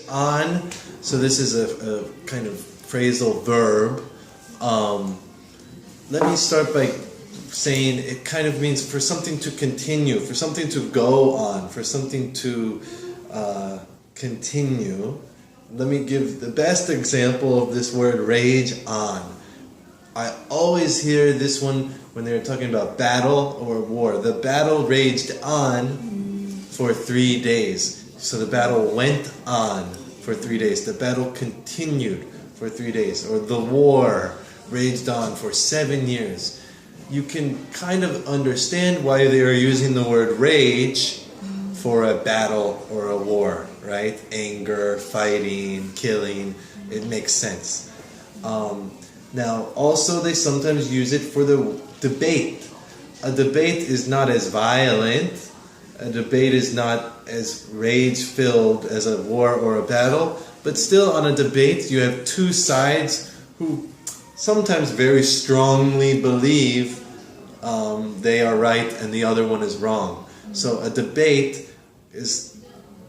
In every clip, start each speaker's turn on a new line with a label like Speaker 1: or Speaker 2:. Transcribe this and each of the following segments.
Speaker 1: On, so this is a kind of phrasal verb. Let me start by saying it kind of means for something to continue, for something to go on, for something to continue. Let me give the best example of this word, rage on. I always hear this one when they're talking about battle or war. The battle raged on for 3 days. So the battle went on for 3 days. The battle continued for 3 days. Or the war raged on for 7 years. You can kind of understand why they are using the word rage for a battle or a war, right? Anger, fighting, killing. It makes sense. Now, also they sometimes use it for the debate. A debate is not as violent. A debate is not as rage-filled as a war or a battle, but still on a debate you have two sides who sometimes very strongly believe they are right and the other one is wrong. So a debate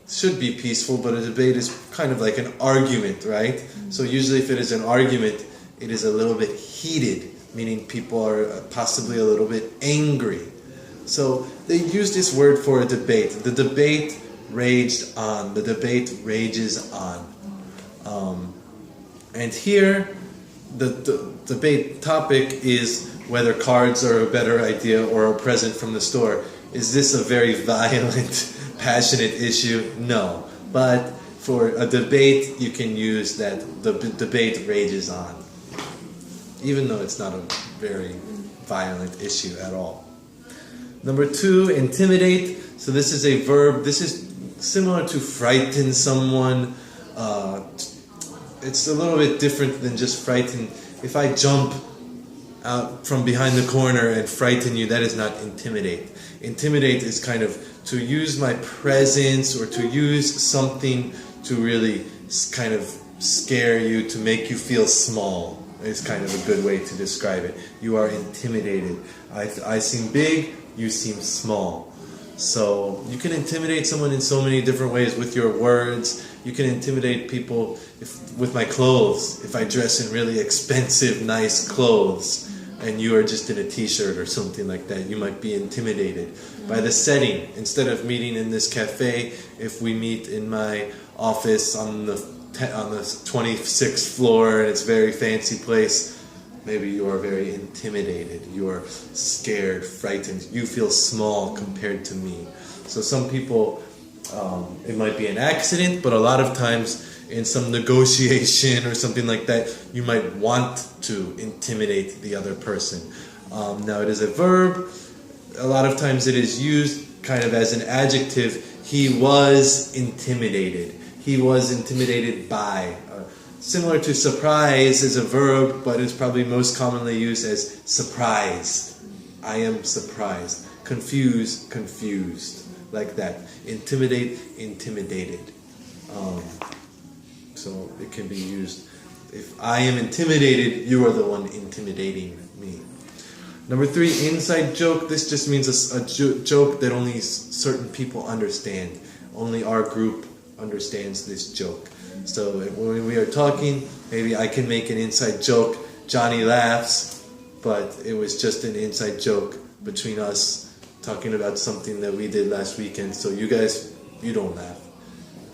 Speaker 1: should be peaceful, but a debate is kind of like an argument, right? So usually if it is an argument, it is a little bit heated, meaning people are possibly a little bit angry. So they use this word for a debate. The debate raged on. The debate rages on. And here, the debate topic is whether cards are a better idea or a present from the store. Is this a very violent, passionate issue? No. But for a debate, you can use that the debate rages on, even though it's not a very violent issue at all. Number 2, intimidate. So this is a verb. This is similar to frighten someone. It's a little bit different than just frighten. If I jump out from behind the corner and frighten you, that is not intimidate. Intimidate is kind of to use my presence or to use something to really kind of scare you, to make you feel small. It's kind of a good way to describe it. You are intimidated. I seem big, you seem small. So you can intimidate someone in so many different ways with your words. You can intimidate people with my clothes. If I dress in really expensive, nice clothes and you are just in a t-shirt or something like that, you might be intimidated by the setting. Instead of meeting in this cafe, if we meet in my office on the 26th floor and it's a very fancy place, maybe you are very intimidated. You are scared, frightened. You feel small compared to me. So some people, it might be an accident, but a lot of times in some negotiation or something like that, you might want to intimidate the other person. Now it is a verb. A lot of times it is used kind of as an adjective. He was intimidated. He was intimidated by. Similar to surprise is a verb, but it's probably most commonly used as surprised. I am surprised. Confuse, confused. Like that. Intimidate, intimidated. So it can be used. If I am intimidated, you are the one intimidating me. Number 3, inside joke. This just means a joke that only certain people understand. Only our group understands this joke. So when we are talking, maybe I can make an inside joke. Johnny laughs, but it was just an inside joke between us talking about something that we did last weekend. So you guys, you don't laugh.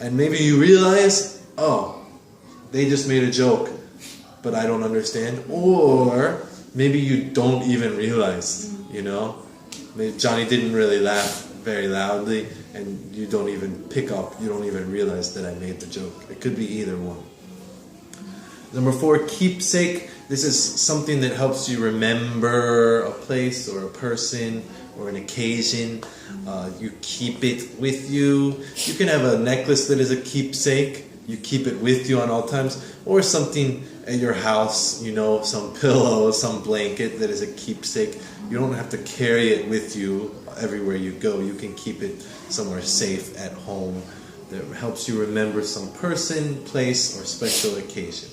Speaker 1: And maybe you realize, oh, they just made a joke, but I don't understand. Or maybe you don't even realize, you know. Maybe Johnny didn't really laugh very loudly, and you don't even pick up, you don't even realize that I made the joke. It could be either one. Number 4, keepsake. This is something that helps you remember a place or a person or an occasion. You keep it with you. You can have a necklace that is a keepsake. You keep it with you on all times. Or something at your house, you know, some pillow, some blanket that is a keepsake. You don't have to carry it with you everywhere you go. You can keep it somewhere safe at home that helps you remember some person, place, or special occasion.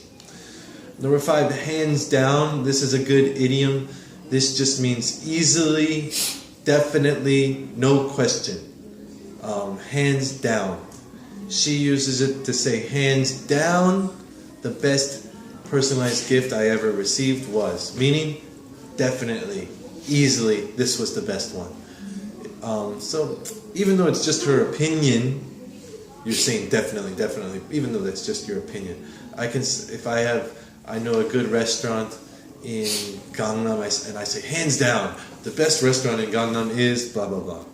Speaker 1: Number 5, hands down. This is a good idiom. This just means easily, definitely, no question. Hands down. She uses it to say, hands down, the best personalized gift I ever received was. Meaning, definitely, easily, this was the best one. So, even though it's just her opinion, you're saying definitely, even though that's just your opinion. I know a good restaurant in Gangnam, and I say, hands down, the best restaurant in Gangnam is blah, blah, blah.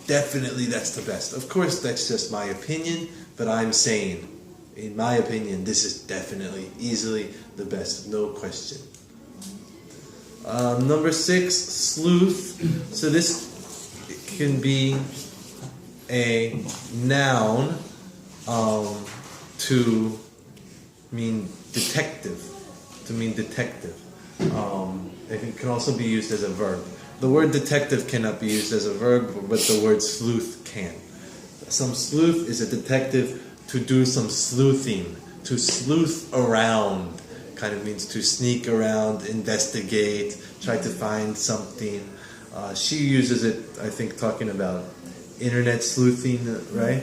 Speaker 1: Definitely that's the best. Of course, that's just my opinion, but I'm saying, in my opinion, this is definitely, easily the best, no question. Number 6, sleuth. So this can be a noun to mean detective. It can also be used as a verb. The word detective cannot be used as a verb, but the word sleuth can. Some sleuth is a detective to do some sleuthing, to sleuth around. Kind of means to sneak around, investigate, try to find something. She uses it, I think, talking about internet sleuthing, right?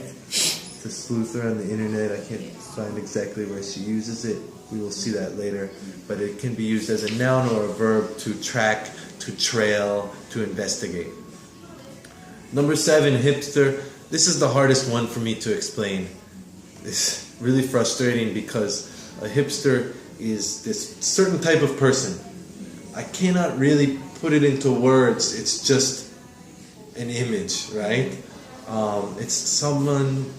Speaker 1: To sleuth around the internet. I can't find exactly where she uses it. We will see that later. But it can be used as a noun or a verb to track, to trail, to investigate. Number 7, hipster. This is the hardest one for me to explain. It's really frustrating because a hipster is this certain type of person. I cannot really put it into words. It's just an image, right? It's someone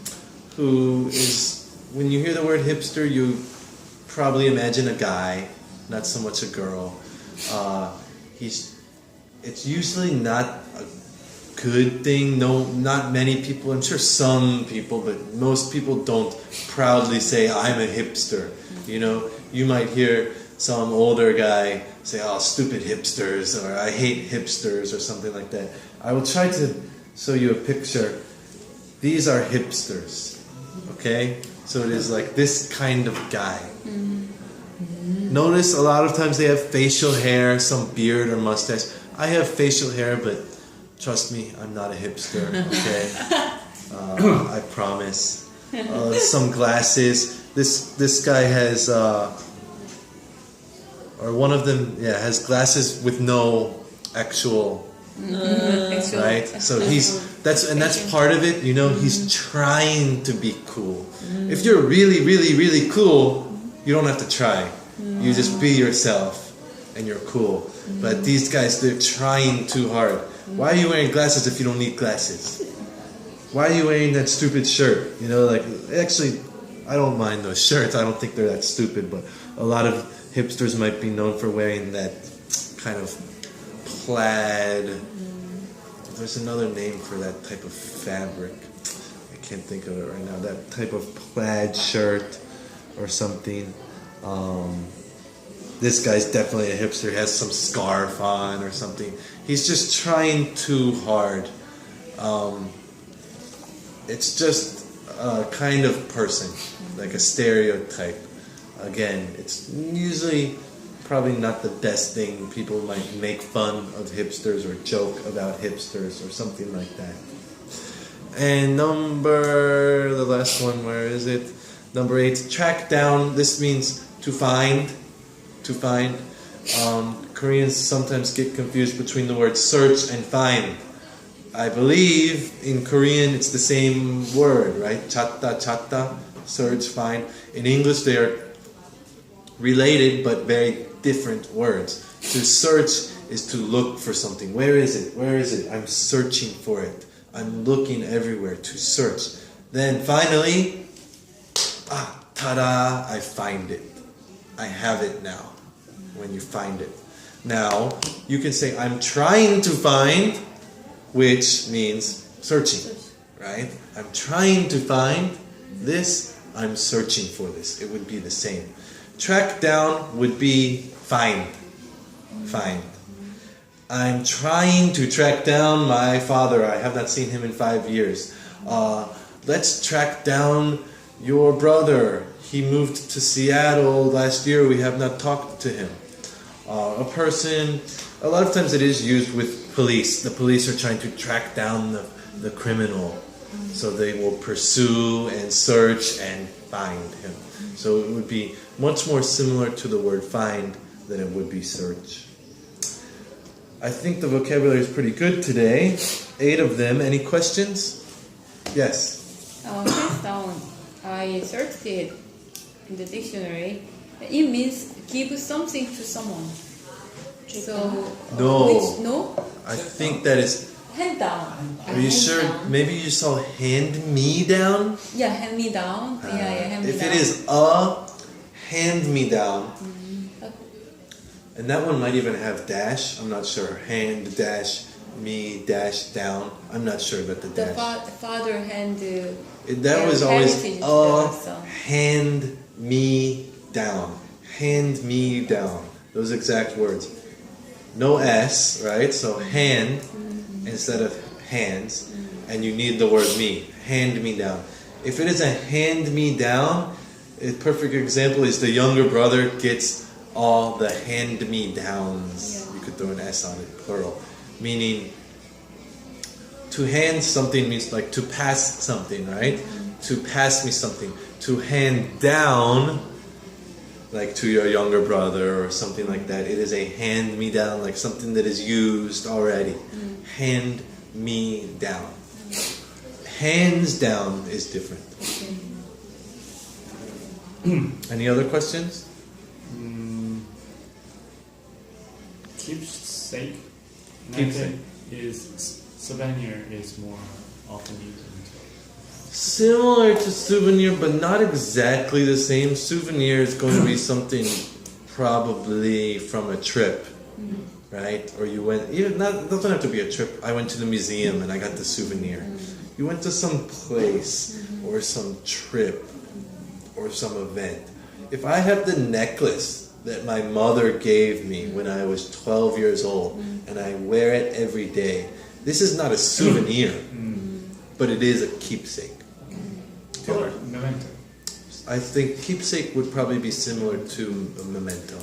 Speaker 1: who is, when you hear the word hipster, you probably imagine a guy, not so much a girl. It's usually not a good thing. No, not many people. I'm sure some people, but most people don't proudly say, I'm a hipster. You know, you might hear some older guy say, oh, stupid hipsters, or I hate hipsters, or something like that. I will try to show you a picture. These are hipsters, okay? So it is like this kind of guy. Notice a lot of times they have facial hair, some beard or mustache. I have facial hair, but trust me, I'm not a hipster, okay? I promise. Some glasses. This guy has, or one of them, has glasses with no actual, right? So that's part of it. You know, he's trying to be cool. If you're really, really, really cool, you don't have to try. You just be yourself, and you're cool. But these guys, they're trying too hard. Why are you wearing glasses if you don't need glasses? Why are you wearing that stupid shirt? You know, like, actually, I don't mind those shirts. I don't think they're that stupid, but a lot of hipsters might be known for wearing that kind of plaid. There's another name for that type of fabric. I can't think of it right now. That type of plaid shirt or something. This guy's definitely a hipster. He has some scarf on or something. He's just trying too hard. It's just a kind of person, like a stereotype. Again, it's usually probably not the best thing. People might make fun of hipsters or joke about hipsters or something like that. And the last one, where is it? Number 8, track down. This means to find. Koreans sometimes get confused between the words search and find. I believe in Korean it's the same word, right? Chatta, search, find. In English they are related but very different words. To search is to look for something. Where is it? I'm searching for it. I'm looking everywhere to search. Then finally, ta-da, I find it. I have it now, when you find it. Now, you can say, I'm trying to find, which means searching, right? I'm trying to find this, I'm searching for this. It would be the same. Track down would be find. I'm trying to track down my father. I have not seen him in 5 years. Let's track down your brother. He moved to Seattle last year. We have not talked to him. A person, a lot of times it is used with police. The police are trying to track down the criminal. So they will pursue and search and find him. So it would be much more similar to the word find than it would be search. I think the vocabulary is pretty good today. 8 of them. Any questions? Yes.
Speaker 2: Hands down. I searched it in the dictionary. It means give something to someone. So
Speaker 1: No.
Speaker 2: No?
Speaker 1: I think that is.
Speaker 2: Hand down.
Speaker 1: Are you sure? Maybe you saw hand me down?
Speaker 2: Yeah, hand me down. Hand me
Speaker 1: If
Speaker 2: down.
Speaker 1: it is a hand me down, and that one might even have dash. I'm not sure. Hand dash me dash down. I'm not sure about the
Speaker 2: the
Speaker 1: dash.
Speaker 2: father hand.
Speaker 1: That was always
Speaker 2: heritage
Speaker 1: a
Speaker 2: so.
Speaker 1: hand me down. Hand me down. Those exact words. No S, right? So hand instead of hands, and you need the word me. Hand me down. If it is a hand me down, a perfect example is the younger brother gets all the hand me downs. You could throw an S on it, plural. Meaning, to hand something means like to pass something, right? To pass me something. To hand down, like to your younger brother or something like that. It is a hand me down, like something that is used already. Hand me down. Hands down is different. Any other questions?
Speaker 3: Keepsake.
Speaker 1: Keepsake.
Speaker 3: Is souvenir is more often used in
Speaker 1: Similar to souvenir, but not exactly the same. Souvenir is going to be something probably from a trip, right? Or you went, it doesn't have to be a trip. I went to the museum and I got the souvenir. You went to some place or some trip or some event. If I have the necklace that my mother gave me when I was 12 years old and I wear it every day, this is not a souvenir, but it is a keepsake.
Speaker 3: Or memento.
Speaker 1: I think keepsake would probably be similar to a memento.